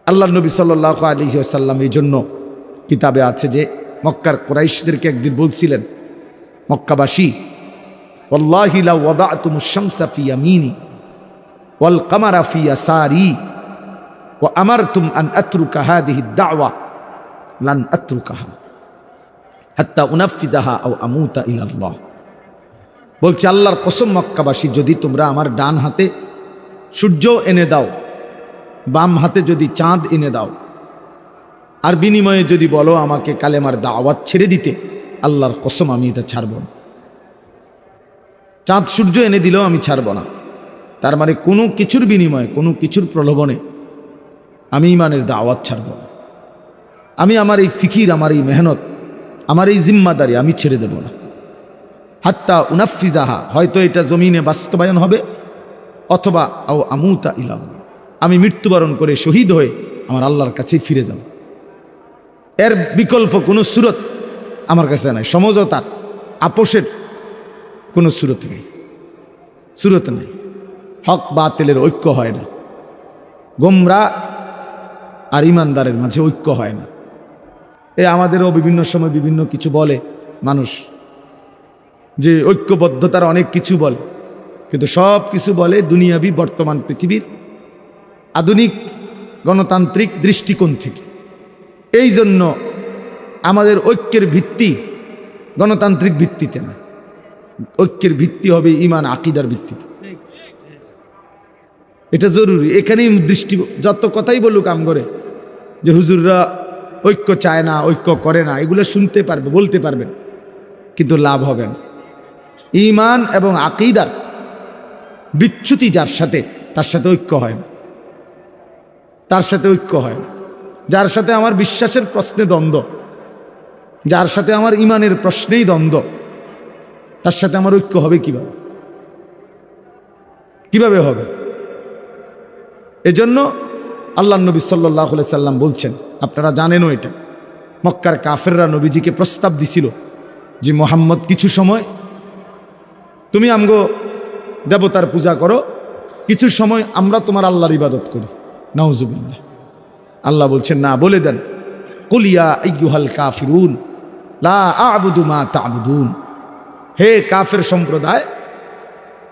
আল্লাহ নবী সাল্লাল্লাহু আলাইহি ওয়াসাল্লাম এই জন্য কিতাবে আছে যে মক্কার কুরাইশদেরকে একদিন বলছিলেন, মক্কাবাসী, ওয়াল্লাহি লা ওয়াদাতুমুশ শামসা ফি ইয়ামিনি ওয়াল কামারা ফি ইয়াসারি ওয়া আমারতুম আন আতরুকা হাদিহি দাওয়া লান আতরুকাহা হাত্তা উনাফিজাহা আও আমুতা ইলাল্লাহ। বলছে আল্লাহর কসম মক্কাবাসী, যদি তোমরা আমার ডান হাতে সূর্য এনে দাও, বাম হাতে যদি চাঁদ এনে দাও, আর বিনিময়ে যদি বলো আমাকে কালেমার দাওয়াত ছেড়ে দিতে, আল্লাহর কসম আমি এটা ছাড়ব না। চাঁদ সূর্য এনে দিলেও আমি ছাড়ব না। তার মানে কোনো কিছুর বিনিময়ে, কোনো কিছুর প্রলোভনে আমি ইমানের দাওয়াত ছাড়ব না। আমি আমার এই ফিকির, আমার এই মেহনত, আমার এই জিম্মাদারি আমি ছেড়ে দেব না। হাত্তা উনাফিজাহা, হয়তো এটা জমিনে বাস্তবায়ন হবে, অথবা আও আমুতা ইলাল্লাহ, আমি মৃত্যুবরণ করে শহীদ হয়ে আমার আল্লাহর কাছে ফিরে যাব। এর বিকল্প কোনো সুরত আমার কাছে নাই। সমঝোতার, আপোষের কোনো সুরত নেই, সুরত নেই। হক বাতিলের ঐক্য হয় না, গোমরা আর ইমানদারের মাঝে ঐক্য হয় না। আমাদেরও বিভিন্ন সময় বিভিন্ন কিছু বলে মানুষ, যে ঐক্যবদ্ধতার অনেক কিছু বলে, কিন্তু সব কিছু বলে দুনিয়াবি বর্তমান পৃথিবীর আধুনিক গণতান্ত্রিক দৃষ্টিকোণ থেকে। এই জন্য আমাদের ঐক্যের ভিত্তি গণতান্ত্রিক ভিত্তিতে না, ঐক্যের ভিত্তি হবে ইমান আকিদার ভিত্তিতে। এটা জরুরি। এখানেই দৃষ্টি, যত কথাই বলুক আম করে যে হুজুররা ঐক্য চায় না, ঐক্য করে না, এগুলো শুনতে পারবে, বলতে পারবেন, কিন্তু লাভ হবে না। ইমান এবং আকিদার বিচ্যুতি যার সাথে, তার সাথে ঐক্য হয় না, তার সাথে ঐক্য হয় না। যার সাথে আমার বিশ্বাসের প্রশ্নে দ্বন্দ্ব, যার সাথে আমার ইমানের প্রশ্নেই দ্বন্দ্ব, তার সাথে আমার ঐক্য হবে কিভাবে? কিভাবে হবে? এজন্য আল্লাহ নবী সাল্লাল্লাহু আলাইহি সাল্লাম বলছেন, আপনারা জানেনও এটা, মক্কার কাফেররা নবীজিকে প্রস্তাব দিছিল যে মুহাম্মদ কিছু সময় তুমি আমগো দেবতার পূজা করো, কিছু সময় আমরা তোমার আল্লাহর ইবাদত করি। নাউজুবিল্লাহ। আল্লাহ বলছেন না, বলে দেন, কুল ইয়া আইয়ুহাল কাফিরুন লা আ'বুদু মা তা'বুদুন, হে কাফের সম্প্রদায়,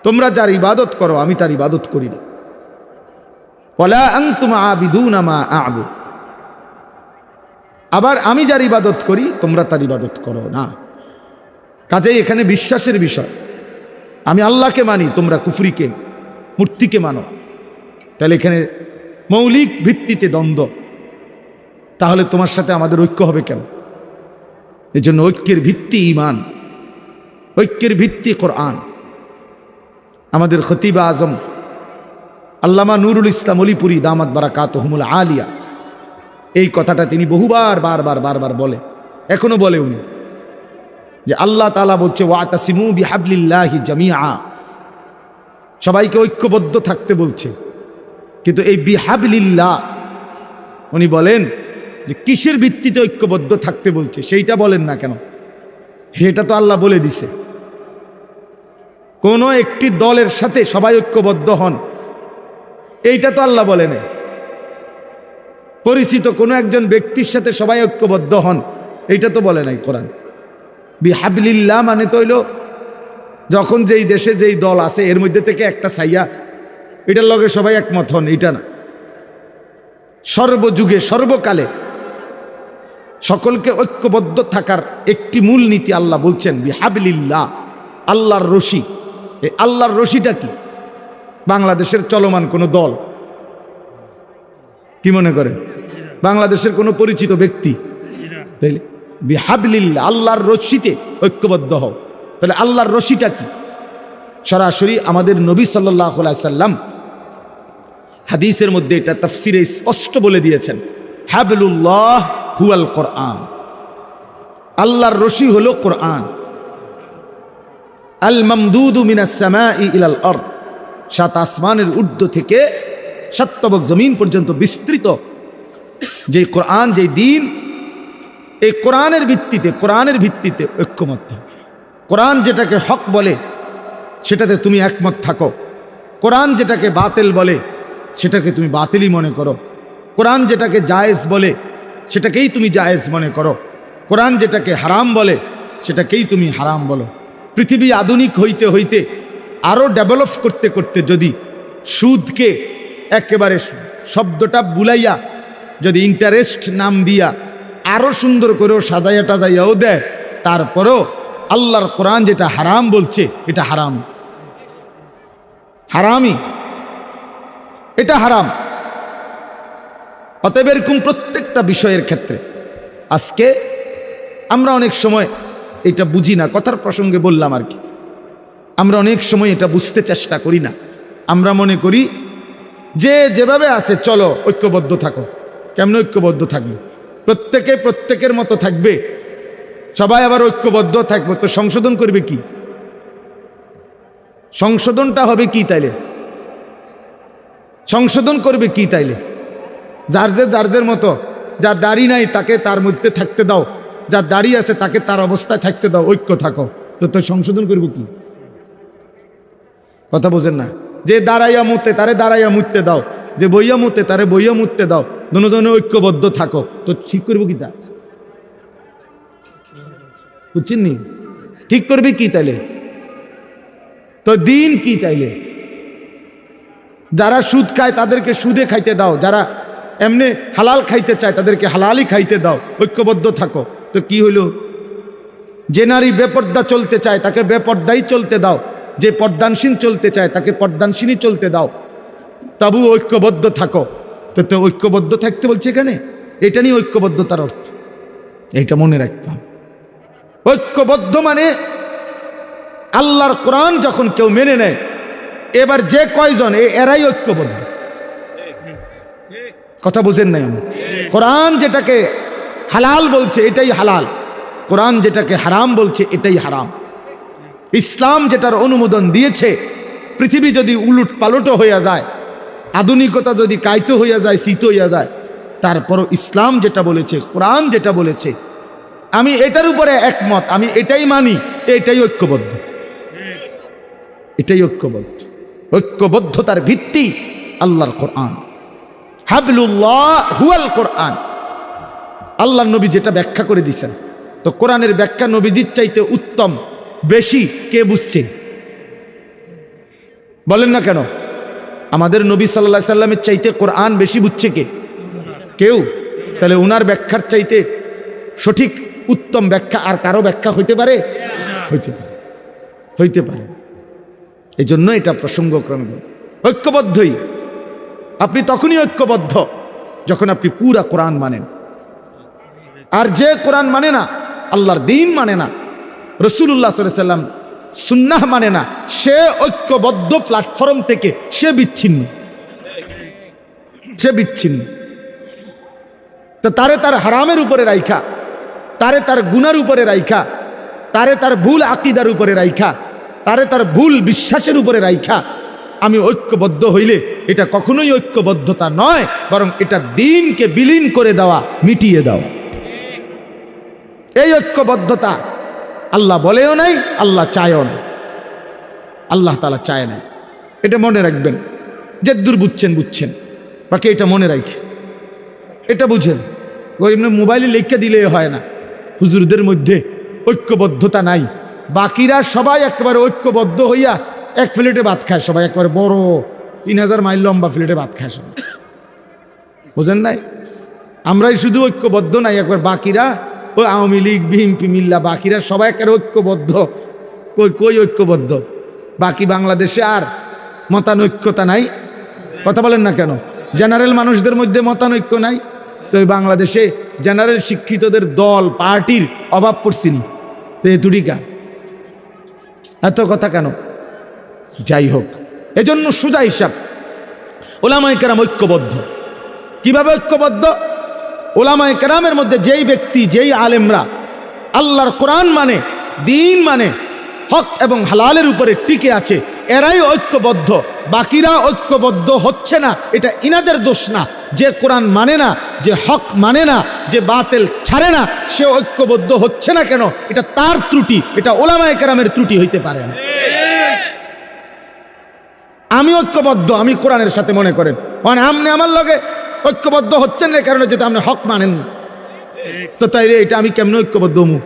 তোমরা যার ইবাদত করো আমি তার ইবাদত করি না। ওয়ালা আনতুম আবিদুনা মা আ'বুদ, আবার আমি যার ইবাদত করি তোমরা তার ইবাদত করো না। কাজেই এখানে বিশ্বাসের বিষয়। আমি আল্লাহকে মানি, তোমরা কুফরিকে, মূর্তিকে মানো। তাহলে এখানে মৌলিক ভিত্তিতে দ্বন্দ্ব, তাহলে তোমার সাথে আমাদের ঐক্য হবে কেন? এই জন্য ঐক্যের ভিত্তি ঈমান, ঐক্যের ভিত্তি কোরআন। আমাদের খতিব আজম আল্লামা নুরুল ইসলাম অলিপুরি দামাত বারাকাতুহুমুল আলিয়া, এই কথাটা তিনি বহুবার বারবার বলে, এখনো বলে উনি, যে আল্লাহ তাআলা বলছে ওয়াতাসিমু বিহাবলিল্লাহি জামিআ, সবাইকে ঐক্যবদ্ধ থাকতে বলছে। কিন্তু এই বিহাবলিল্লাহ উনি বলেন যে কিসের ভিত্তিতে ঐক্যবদ্ধ থাকতে বলছে সেইটা বলেন না কেন? সেটা তো আল্লাহ বলে দিছে। কোন একটি দলের সাথে সবাই ঐক্যবদ্ধ হন, এইটা তো আল্লাহ বলে নাই। পরিচিত কোনো একজন ব্যক্তির সাথে সবাই ঐক্যবদ্ধ হন, এইটা তো বলে নাই কোরআন। বিহাবলিল্লাহ মানে তো হইল যখন যেই দেশে যেই দল আছে এর মধ্যে থেকে একটা ছাইয়া, এটার লগে সবাই একমত হন, এটা না। সর্বযুগে সর্বকালে সকলকে ঐক্যবদ্ধ থাকার একটি মূল নীতি আল্লাহ বলছেন বিহাবলিল্লাহ, আল্লাহর রশি। এই আল্লাহর রশিটা কি? বাংলাদেশের চলমান কোনো দল? কি মনে করেন? বাংলাদেশের কোনো পরিচিত ব্যক্তি? তাইলে বিহাবলিল্লাহ, আল্লাহর রশিতে ঐক্যবদ্ধ হও। তাহলে আল্লাহর রশিটা কি? সরাসরি আমাদের নবী সাল্লাল্লাহু আলাইহি সাল্লাম হাদিসের মধ্যে এটা তাফসিরে স্পষ্ট বলে দিয়েছেন, হাবলুল্লাহ হুয়াল কোরআন, আল্লাহর রশি হলো কোরআন। আল মামদুদু মিনাস সামাই ইলাল আরদ, সাত আসমানের ঊর্ধ্ব থেকে সাত তবক জমিন পর্যন্ত বিস্তৃত যে কোরআন, যে দিন, এই কোরআনের ভিত্তিতে ঐক্যমত্য। কোরআন যেটাকে হক বলে সেটাতে তুমি একমত থাকো, কোরআন যেটাকে বাতিল বলে সেটাকে তুমি বাতিলই মনে করো। কোরআন যেটাকে জায়েজ বলে সেটাকেই তুমি জায়েজ মনে করো, কোরআন যেটাকে হারাম বলে সেটাকেই তুমি হারাম বলো। পৃথিবী আধুনিক হইতে হইতে আরও ডেভেলপ করতে করতে যদি সুদকে একেবারে শব্দটা বুলাইয়া যদি ইন্টারেস্ট নাম দিয়া আরও সুন্দর করেও সাজাইয়া টাজাইয়াও দেয়, তারপরেও আল্লাহর কোরআন যেটা হারাম বলছে এটা হারাম, হারামই, এটা হারাম। অতএব এরকম প্রত্যেকটা বিষয়ের ক্ষেত্রে আজকে আমরা অনেক সময় এটা বুঝি না, কথার প্রসঙ্গে বললাম আর কি, আমরা অনেক সময় এটা বুঝতে চেষ্টা করি না। আমরা মনে করি যে যেভাবে আছে চলো ঐক্যবদ্ধ থাকো। কেমন ঐক্যবদ্ধ থাকবে? প্রত্যেকে প্রত্যেকের মতো থাকবে, সবাই আবার ঐক্যবদ্ধ থাকবে, তো সংশোধন করবে কি? সংশোধনটা হবে কি তাইলে? সংশোধন করবে কি তাইলে? যার মতো, যার দাড়ি নাই তাকে তার মধ্যে থাকতে দাও, যার দাড়ি আছে তাকে তার অবস্থায় থাকতে দাও, ঐক্য থাকো, তো সংশোধন করব কি? কথা বোঝেন না? যে দাঁড়াইয়া মুতে তারে দাঁড়াইয়া মুততে দাও, যে বইয়া মুতে তারে বইয়া মুততে দাও, দুজনে ঐক্যবদ্ধ থাকো, তো ঠিক করবো কি? তা বুঝছেন নি? ঠিক করবে কি তাইলে? তো দিন কি তাইলে? যারা সুদ খায় তাদেরকে সুদে খাইতে দাও, যারা এমনি হালাল খাইতে চায় তাদেরকে হালালই খাইতে দাও, ঐক্যবদ্ধ থাকো, তো কি হইল? যে নারী বেপর্দা চলতে চায় তাকে বেপর্দাই চলতে দাও, যে পর্দানসীন চলতে চায় তাকে পর্দানসীনই চলতে দাও, তবু ঐক্যবদ্ধ থাকো। তো ঐক্যবদ্ধ থাকতে বলছে এখানে, এটা নিয়ে ঐক্যবদ্ধতার অর্থ, এইটা মনে রাখতে হবে। ঐক্যবদ্ধ মানে আল্লাহর কোরআন যখন কেউ মেনে নেয়, এবার যে কয়জন এরাই ঐক্যবদ্ধ। কথা বুঝেন নাই? আমি কোরআন যেটাকে হালাল বলছে এটাই হালাল, কোরআন যেটাকে হারাম বলছে এটাই হারাম। ইসলাম যেটার অনুমোদন দিয়েছে, পৃথিবী যদি উলট পালট হইয়া যায়, আধুনিকতা যদি কায়িত হইয়া যায়, শীত হইয়া যায়, তারপরও ইসলাম যেটা বলেছে, কোরআন যেটা বলেছে, আমি এটার উপরে একমত, আমি এটাই মানি, এটাই ঐক্যবদ্ধ, এটাই ঐক্যবদ্ধ। ঐক্যবদ্ধতার ভিত্তি আল্লাহর কোরআন, হাবলুল্লাহ হুয়াল কোরআন। আল্লাহ নবী যেটা ব্যাখ্যা করে দিয়েছেন, তো কোরআনের ব্যাখ্যা নবীজির চাইতে উত্তম বেশি কে বুঝছে? বলেন না কেন? আমাদের নবী সাল্লাল্লাহু আলাইহি সাল্লামের চাইতে কোরআন বেশি বুঝছে কে? কেউ? তাহলে উনার ব্যাখ্যার চাইতে সঠিক উত্তম ব্যাখ্যা আর কারো ব্যাখ্যা হইতে পারে? হইতে পারে, হইতে পারে। এই জন্য এটা প্রসঙ্গক্রমে ঐক্যবদ্ধই। আপনি তখনই ঐক্যবদ্ধ যখন আপনি পুরা কোরআন মানেন। আর যে কোরআন মানে না, আল্লাহর দ্বীন মানে না, রাসূলুল্লাহ সাল্লাল্লাহু আলাইহি সাল্লাম সুন্নাহ মানে না, সে ঐক্যবদ্ধ প্ল্যাটফর্ম থেকে সে বিচ্ছিন্ন, সে বিচ্ছিন্ন। তো তারে তার হারামের উপরে রাইখা, তারে তার গুনার উপরে রাইখা, তারে তার ভুল আকীদার উপরে রাইখা, তারে তার ভুল বিশ্বাসের উপরে রাইখা আমি ঐক্যবদ্ধ হইলে এটা কখনোই ঐক্যবদ্ধতা নয়, বরং এটা দ্বীনকে বিলীন করে দেওয়া, মিটিয়ে দেওয়া। এই ঐক্যবদ্ধতা আল্লাহ বলেও নাই, আল্লাহ চায়ও না, আল্লাহ তাআলা চায় না। এটা মনে রাখবেন, যে দূর বুঝছেন বুঝছেন, বাকি এটা মনে রাখে, এটা বুঝেন। ওই এমনি মোবাইলে লিখে দিলে হয় না, হুজুরদের মধ্যে ঐক্যবদ্ধতা নাই, বাকিরা সবাই একেবারে ঐক্যবদ্ধ হইয়া এক প্লেটে ভাত খায়, সবাই একেবারে বড় 3000 মাইল লম্বা প্লেটে ভাত খায় সবাই, বুঝেন নাই? আমরাই শুধু ঐক্যবদ্ধ নাই, একবার বাকিরা ওই আওয়ামী লীগ বিএনপি মিল্লা বাকিরা সবাই একেবারে ঐক্যবদ্ধ। কই ঐক্যবদ্ধ? বাকি বাংলাদেশে আর মতানৈক্যতা নাই। কথা বলেন না কেন? জেনারেল মানুষদের মধ্যে মতানৈক্য নাই, তো এই বাংলাদেশে জেনারেল শিক্ষিতদের দল পার্টির অভাব পড়ছিনি, তো এ তুড়িকা এত কথা কেন? যাই হোক, এজন্য সোজা হিসাব, ওলামায়ে কেরাম ঐক্যবদ্ধ। কিভাবে ঐক্যবদ্ধ? ওলামায়ে কেরামের মধ্যে যেই ব্যক্তি, যেই আলেমরা আল্লাহর কোরআন মানে, দ্বীন মানে, হক এবং হালালের উপরে টিকে আছে, এরাই ঐক্যবদ্ধ। বাকিরা ঐক্যবদ্ধ হচ্ছে না, এটা ইনাদের দোষ না। যে কোরআন মানে না, যে হক মানে না, যে বাতিল ছাড়ে না, সে ঐক্যবদ্ধ হচ্ছে না কেন? এটা তার ত্রুটি, এটা ওলামায়ে কেরামের ত্রুটি হইতে পারে না। আমি ঐক্যবদ্ধ, আমি কোরআনের সাথে, মনে করেন মানে আমনে আমার লগে ঐক্যবদ্ধ হচ্ছেন না কারণে যেটা আপনি হক মানেন না। তো তাইলে এটা আমি কেমন ঐক্যবদ্ধ হমু?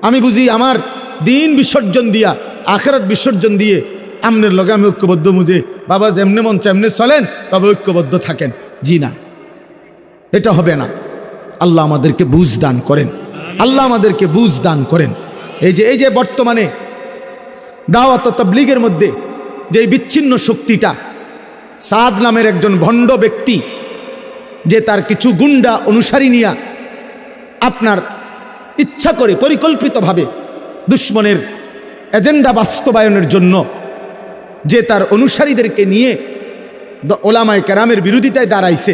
আমি বুঝি আমার দিন বিসর্জন দিয়া আখিরাত বিসর্জন দিয়ে আমনের লগে আমি ঐক্যবদ্ধ মুজে বাবা যেমনে মন তেমনে চলেন তবে ঐক্যবদ্ধ থাকেন। জি না, এটা হবে না। আল্লাহ আমাদেরকে বুঝ দান করেন, আল্লাহ আমাদেরকে বুঝ দান করেন। এই যে বর্তমানে দাওয়াত ও তাবলীগের মধ্যে যে বিচ্ছিন্ন শক্তিটা, সাদ নামের একজন ভণ্ড ব্যক্তি যে তার কিছু গুন্ডা অনুসারী নিয়া আপনার ইচ্ছা করে পরিকল্পিতভাবে দুশ্মনের এজেন্ডা বাস্তবায়নের জন্য যে তার অনুসারীদেরকে নিয়ে ওলামায়ে কেরামের বিরোধিতায় দাঁড়াইছে।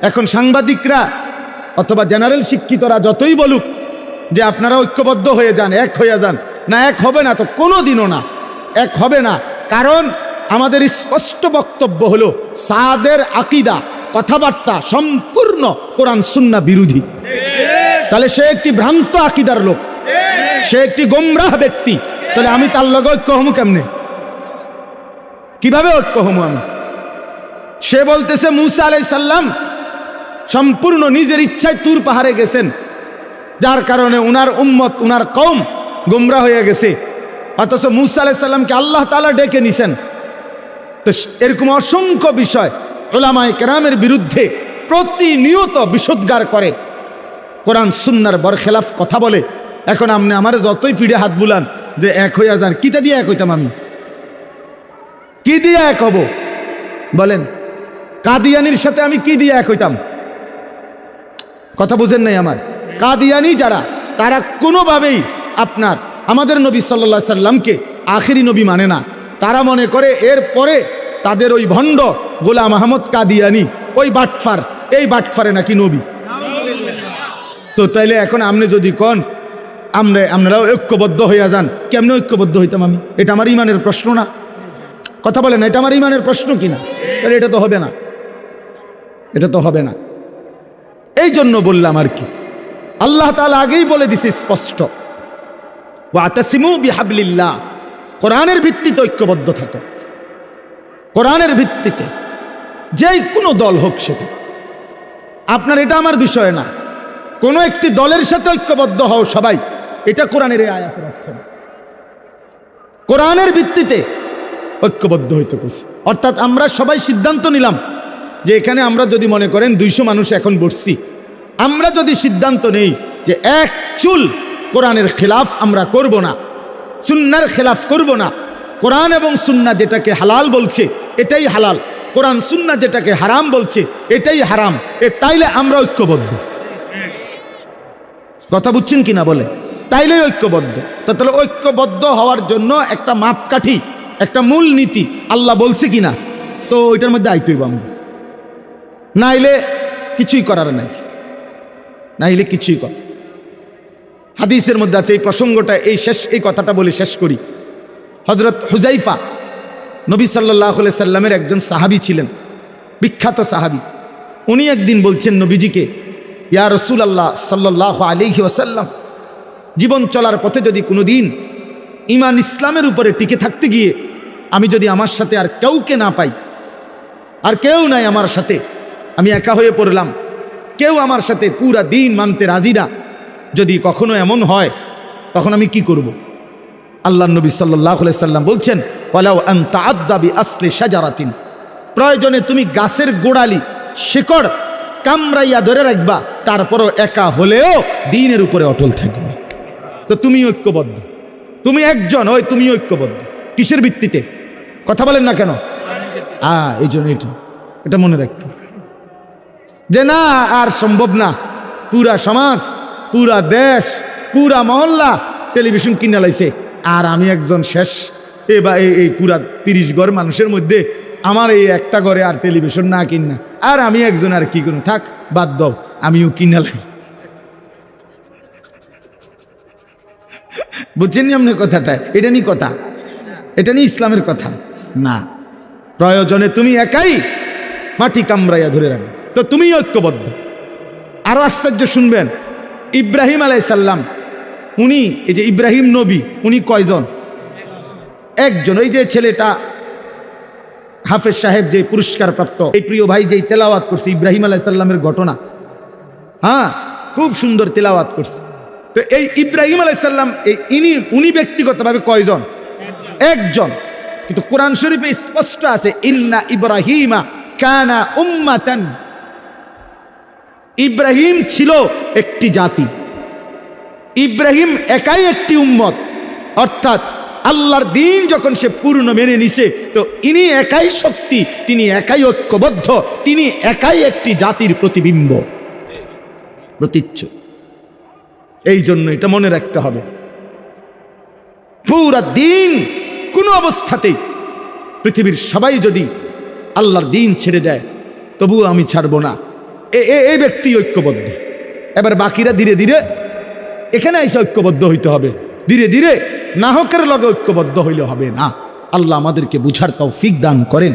এখন সাংবাদিকরা অথবা জেনারেল শিক্ষিতরা যতই বলুক যে আপনারা ঐক্যবদ্ধ হয়ে যান, এক হয়ে যান, না এক হবে না, তো কোনো দিনও না এক হবে না। কারণ আমাদের স্পষ্ট বক্তব্য হলো সাদের আকীদা কথাবার্তা সম্পূর্ণ কোরআন সুন্নাহ বিরোধী। তাহলে সে একটি ভ্রান্ত আকীদার লোক, সে একটি গোমরাহ ব্যক্তি। তাহলে আমি তার লগে ঐক্য হমু কেমনে? কিভাবে ঐক্য হমু আমি? সে বলতেছে মুসা আলাইহিস সালাম সম্পূর্ণ নিজের ইচ্ছায় তুর পাহাড়ে গেছেন, যার কারণে উনার উম্মত উনার কওম গোমরাহ হয়ে গেছে। অথচ মুসা আলাইহিস সালামকে আল্লাহ তাআলা ডেকে নিছেন। তো এরকম অসংখ্য বিষয় উলামায়ে কেরামের বিরুদ্ধে প্রতিনিয়ত বিষোদ্গার করে, কোরআন সুন্নাহর বরখেলাফ কথা বলে। এখন আপনি আমার যতই ফিরে হাত বুলান যে এক হইয়া যান, কিতা দিয়ে এক হইতাম আমি? কি দিয়ে এক হব বলেন? কাদিয়ানির সাথে আমি কি দিয়ে এক হইতাম? কথা বুঝেন নাই আমার? কাদিয়ানি যারা, তারা কোনোভাবেই আপনার আমাদের নবী সাল্লাল্লাহু আলাইহি সাল্লামকে আখিরি নবী মানে না। তারা মনে করে এর পরে তাদের ওই ভণ্ড গোলাম আহমদ কাদিয়ানি ওই বাটফার, এই বাটফারে নাকি নবী। তো তাইলে এখন আপনি যদি কন আপনারাও ঐক্যবদ্ধ হইয়া যান, কেমনে ঐক্যবদ্ধ হইতাম আমি? এটা আমার ইমানের প্রশ্ন না? কথা বলেন, এটা আমার ইমানের প্রশ্ন কিনা? তাহলে এটা তো হবে না, এটা তো হবে না। এই জন্য বললাম আর কি, আল্লাহ তাআলা আগেই বলে দিছে স্পষ্ট, ওয়াতাসিমু বিহাবলিল্লাহ, কোরআনের ভিত্তিতে ঐক্যবদ্ধ থাকো। কোরআনের ভিত্তিতে যেই কোনো দল হোক সেটা আপনার, এটা আমার বিষয় না। কোনো একটি দলের সাথে ঐক্যবদ্ধ হও সবাই, এটা কোরআনের এই আয়াতের অর্থ না। কোরআনের ভিত্তিতে ঐক্যবদ্ধ হইতে কইছে। অর্থাৎ আমরা সবাই সিদ্ধান্ত নিলাম যে এখানে আমরা যদি মনে করেন 200 মানুষ এখন বসছি, আমরা যদি সিদ্ধান্ত নেই যে এক চুল কোরআনের খেলাফ আমরা করব না, সুন্নাহর খেলাফ করব না, কোরআন এবং সুন্নাহ যেটাকে হালাল বলছে এটাই হালাল, কোরআন সুন্নাহ যেটাকে হারাম বলছে এটাই হারাম, তাইলে আমরা ঐক্যবদ্ধ। কথা বুঝছেন কিনা বলে? তাইলে ঐক্যবদ্ধ। তাহলে ঐক্যবদ্ধ হওয়ার জন্য একটা মাপকাঠি, একটা মূল নীতি আল্লাহ বলছে কিনা, তো ওইটার মধ্যে আইতেই আমরা, নাইলে কিছুই করার নাই, নাইলে কিছুই কর। হাদিসের মধ্যে আছে, এই প্রসঙ্গটা এই কথাটা বলে শেষ করি। হযরত হুযাইফা নবী সাল্লাল্লাহু আলাইহি সাল্লামের একজন সাহাবী ছিলেন, বিখ্যাত সাহাবী। উনি একদিন বলছেন নবীজিকে, ইয়া রাসূলুল্লাহ সাল্লাল্লাহু আলাইহি ওয়াসাল্লাম, জীবন চলার পথে যদি কোনো দিন ঈমান ইসলামের উপরে টিকে থাকতে গিয়ে আমি যদি আমার সাথে আর কাউকে না পাই, আর কেউ নাই আমার সাথে, আমি একা হয়ে পড়লাম, কেউ আমার সাথে পুরা দিন মানতে রাজি না, যদি কখনো এমন হয় তখন আমি কি করব? আল্লাহর নবী সাল্লাল্লাহু আলাইহি সাল্লাম বলছেন, ওয়ালাউ আন তাআদ্দা বিআসলি শাজারাতিন, প্রয়োজনে তুমি গাছের গোড়ালি শিকড় কামড়াইয়া ধরে রাখবা, তারপরও একা হলেও দ্বীনের উপরে অটল থাকবা। তো তুমি ঐক্যবদ্ধ, তুমি একজন, ওই তুমি ঐক্যবদ্ধ কিসের ভিত্তিতে? কথা বলেন না কেন? এই জন্য এটা মনে রাখতে, যে না আর সম্ভব না, পুরা সমাজ, পুরা দেশ, পুরা মহল্লা টেলিভিশন কিনে লাইছে, আর আমি একজন শেষ, এই পুরা 30 ঘর মানুষের মধ্যে আমার এই একটা ঘরে আর টেলিভিশন না কিনা, আর আমি একজন, আর কি করুন, থাক বাদ দাও, আমিও কিনে লাই। বুঝছেন নি আপনি কথাটা? এটা নি কথা, এটা নি ইসলামের কথা না। প্রয়োজনে তুমি একাই মাটি কামড়াইয়া ধরে রাখবে, তো তুমি ঐক্যবদ্ধ। আরো আশ্চর্য শুনবেন, ইব্রাহিম আলাইহিস সালাম, উনি এই যে ইব্রাহিম নবী, উনি কয়জন? একজন। ওই যে ছেলেটা হাফেজ সাহেব যে পুরস্কার প্রাপ্ত, এই প্রিয় ভাই যেই তেলাওয়াত করছে ইব্রাহিম আলাইহিস সালামের ঘটনা, হ্যাঁ খুব সুন্দর তেলাওয়াত করছে। তো এই ইব্রাহিম আলাইহিস সালাম উনি ব্যক্তিগতভাবে কয়জন? একজন। কিন্তু কোরআন শরীফে স্পষ্ট আছে ইন্না ইব্রাহিমা কানা উম্মাতান, ইব্রাহিম ছিল একটি জাতি, ইব্রাহিম একাই একটি উম্মত। অর্থাৎ আল্লাহর দিন যখন সে পূর্ণ মেনে নিছে, তো ইনি একাই শক্তি, তিনি একাই ঐক্যবদ্ধ, তিনি একাই একটি জাতির প্রতিবিম্ব, প্রতীচ্য। এই জন্য এটা মনে রাখতে হবে, পুরা দিন কোনো অবস্থাতেই পৃথিবীর সবাই যদি আল্লাহর দিন ছেড়ে দেয় তবুও আমি ছাড়বো না, এই ব্যক্তি ঐক্যবদ্ধ। এবার বাকিরা ধীরে ধীরে এখানে এসে ঐক্যবদ্ধ হইতে হবে, ধীরে ধীরে নাহকের লগে ঐক্যবদ্ধ হইলে হবে না। আল্লাহ আমাদেরকে বুঝার তৌফিক দান করেন।